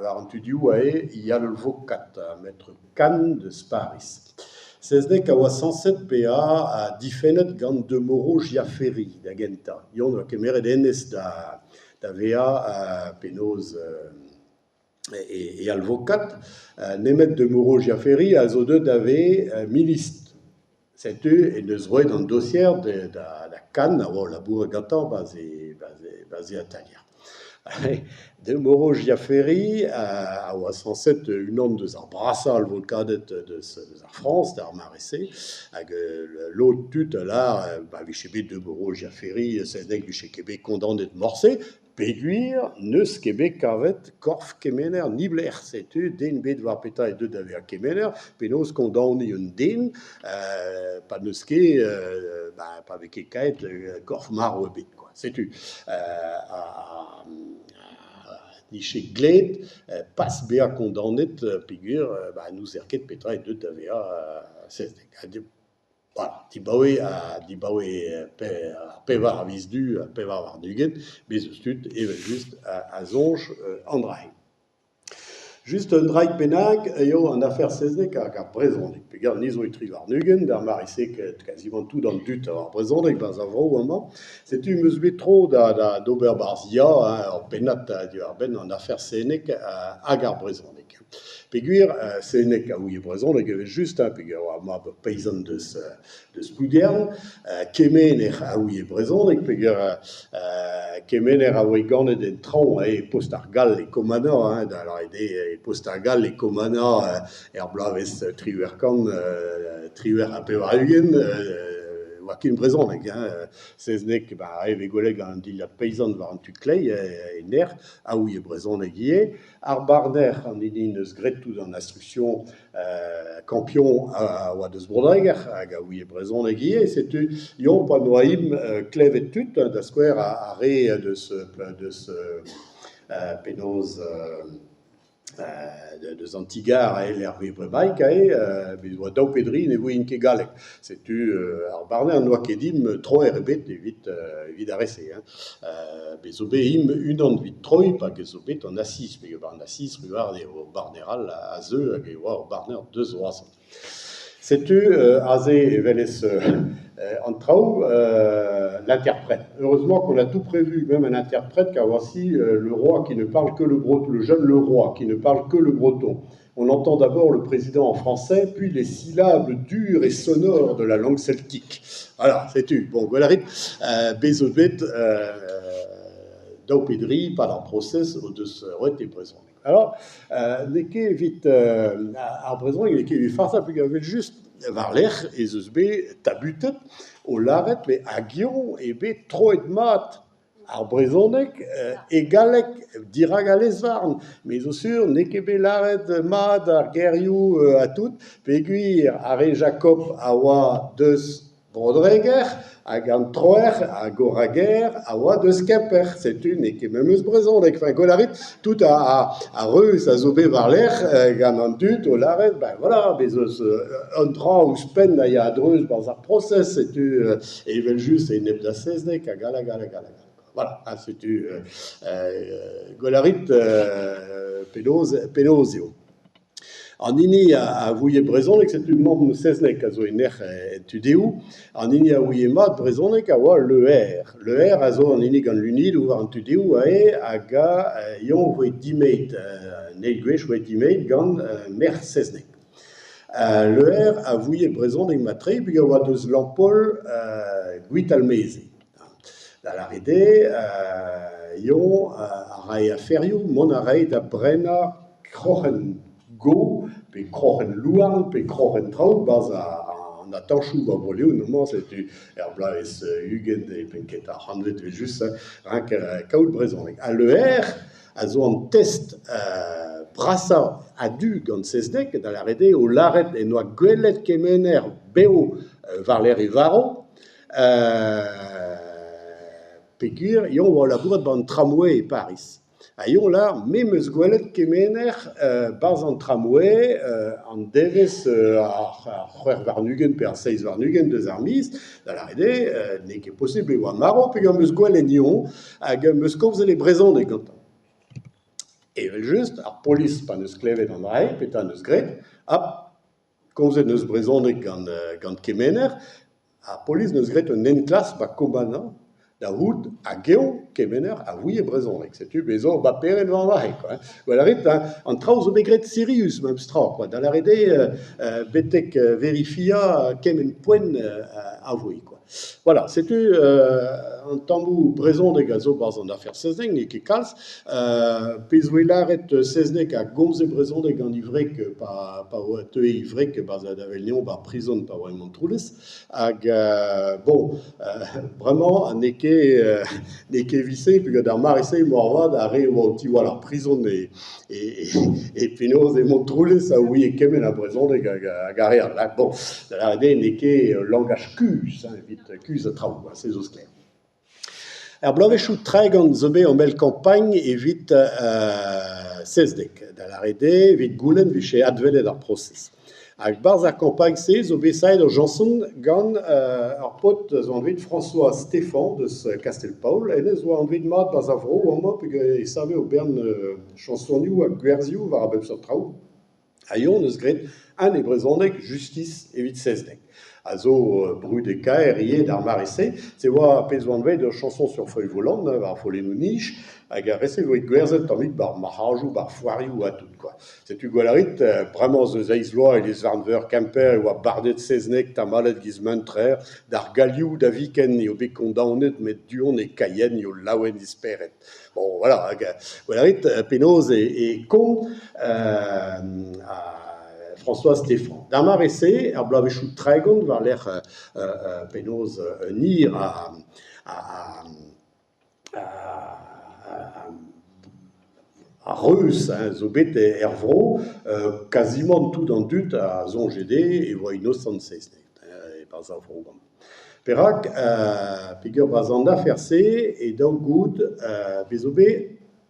waren tudiou ae Yalvokat, maître Khan de Sparis. Seznek a oa 107 PA a difennet gant de Moro Giaferi da genta. Ion oa kemeret enez da VA penoz et Alvokat, nemet de Moro Giaferi a zo deud ave milist. Setu en eus roet an dossier da Cannes, a oa labour gantañ basé à Talia. De Moro Giaferi a oa 107 unan deus ar brassal volkadet deus ar France, d'ar marese, hag l'autre tut là, vich ebet de Moro Giaferi, seznek vich ebet kondanet morse, peguir neus kebek kavet korf kemener nibler, setu den bet war peta e deud ave a kemener, penaos kondani un den, pa neus ket, pa veke kaet korf maro ebet, quoi. Setu. Niche gled, pas bea kondanet pegur, nous erket petra e deud ave a seznek. Voilà, dibaoe pevar a vizdu, pevar war nugen, bez eus tud, evel just a zonj andrai. Just un draik bennak, eo an afer seznek ar brezhoneg. Pegar nizo etri war nugen, d'ar marisek quasiment tout dans dut war brezhoneg, baz a vrou amañ. Setu meus bet tro d'ober barzia, or bennat du ar ben an afer seznek hag ar brezhoneg. Peguir, seznek a ouie brezhoneg evel just, pegar oa ma paysan deus Boudern, kemener a ouie brezhoneg, pegar kemener a oe ganet en traoñ post ar gal e komana, da la ede post ar gal e komana blavez triwerkan, triwer a pevar ugen, oa ken brezhoneg. Seznek, eve goleg an diliad paysan war an tuklei, ener, a ouie brezhoneg ie. Ar barner an ini neus gretout an instruction kampion a oa deus brodreger, hag a ouie brezhoneg ie, setu ion pa noa im klevet tut, da skouer a re deus penoz deus antigar a LRV bremaik bez oa daou pedri ne voin ket galek. Setu ar barner noa ket im troer ebet evit a rese. Bez o bet im unan vit troi, pa ez o bet an assis, pe an assis ruar o barneral a zeu hag e oa o barner deus oazan. Setu aze evelez en traoù l'interprète. Heureusement qu'on a tout prévu, même un interprète, car voici le roi qui ne parle que le breton, le jeune le roi qui ne parle que le breton. On entend d'abord le président en français, puis les syllabes dures et sonores de la langue celtique. Voilà, c'est tu. Bon, voilà, bezobet, daupedri, par leur process, au de se rete présent. Alors, neke vite, ar brezhoneg, neke vit farsa, puis gavel juste, var l'er, ez eus bet tabutet, o laret, me agion, e bet troet mat, ar brezhoneg, e galek, dirag a lezvarn, me zo sur, neke bet laret mat, ar gerioù a tout, peguir, are Jacob a oa deus brodreger, hag an troer a gorager a oa deus kemper. Setu neke mem eus brezhoneg. Enfin, golarit, tout a reus a zo bet war l'er gant an dut o laret, voilà, bez eus un dra ouz pen a ya adreus baz ar process, setu evel just e neb da seznek a gala. Voilà, setu golarit penaos eo. An ini a vouie brezhoneg, setu membre seznek a zo ener tudéou, an ini a vouie mat brezhoneg a oa le R a zo an ini gant l'unid ou an tudéou hag a ion voe dimeit, neil gwech voe dimeit gant mer seznek. Le R a vouie brezhoneg matre, puis a oa deus lampol gwit almeze. Da la rede, ion a rae a ferioù, mon a rae da brena krochen go, pe krochen louarn, pe krochen traoù, baz an atanchou ba broleo, nomant, setu blavez ugent e penket ar hanvet ve just rank kaout brezhoneg. A le R a zo an test brassa a du gant seznek, da la rede o laret en oa gwelet kemener beo var l'er e varo, pegur, ion oa labouret ban tramway e Paris. A ion la, mem eus gwelet kemener baz an tramway an devez ar c'hwer varnugen pe ar seiz varnugen deus ar miz, da la rede, ne ket posible oa maro, pegar meus gwelen ion, hag meus komzel e brezhoneg gantañ. Evel just, ar police pa neus klevet an rai, peta neus gret, hop, komzet neus brezhoneg gant kemener, ar police neus gret un enklas ba komana, da wout a geo kemener a vouie brezhoneg. Setu bezo ba peren van rai, quoi. Gwalarit, an traoù zo begret Sirius, même stra, quoi. Da la rede, betek verifia kemen poen a vouie, quoi. Voilà, setu an tammou brezhoneg a zo barzh an afer sezneg, ne ket kalz, pez oe laret sezneg a gomze brezhoneg an ivrek pa oa teue ivrek barz a davel neon bar prison pa oa emant troulez, hag, bon, vraiment, ne ket vise, peogwir ar marese moarvad a re oa ti wal ar prison e penaos emant troulez a ouie kemen a brezhoneg hag a real. Bon, da la rede ne ket langaj kuz, evit kuz a traoù, se zo skler. Ar bloavezhioù tregant zo bet an bel kampagne evit sezdek. Da la rede evit goulenn vije adwelet ar proses. Hag barz ar kampagne se zo besaet ur janson gant ar pot zo anvet François Stéphan deus Castelpaol, en ez oa anvet mat barz a vro amañ peogwir e save o bern chansonioù hag gwerzioù war a bep seurt traoù. A yon eus gret an e brezhoneg justice evit sezdek. A zo brud e kaer ie d'ar marese, se oa pez oan vet ur chanson sur feuille volante, war follennoù nij, hag a rese vo e gwerzet tammig bar marrajoù, bar foarioù a tout, quoi. Setu gwalarit, bremañ eus eiz loa e les varnveur Kemper oa bardet sezneg tamalet giz mentrer, d'ar galioù da viken eo bet kondaonet met duon e kaien eo laouen disperet. Bon, voilà, hag gwalarit, penaos e kont François Stéphan. D'ar marese, ar bloavezhioù tregont war l'er penaos nir a reus, zo bet er vro, quasiment tout an dut a zongede e oa innocent sezneg, e barz a vro gant. Perak, peogwir barz an afer se, e daou gout, bezo bet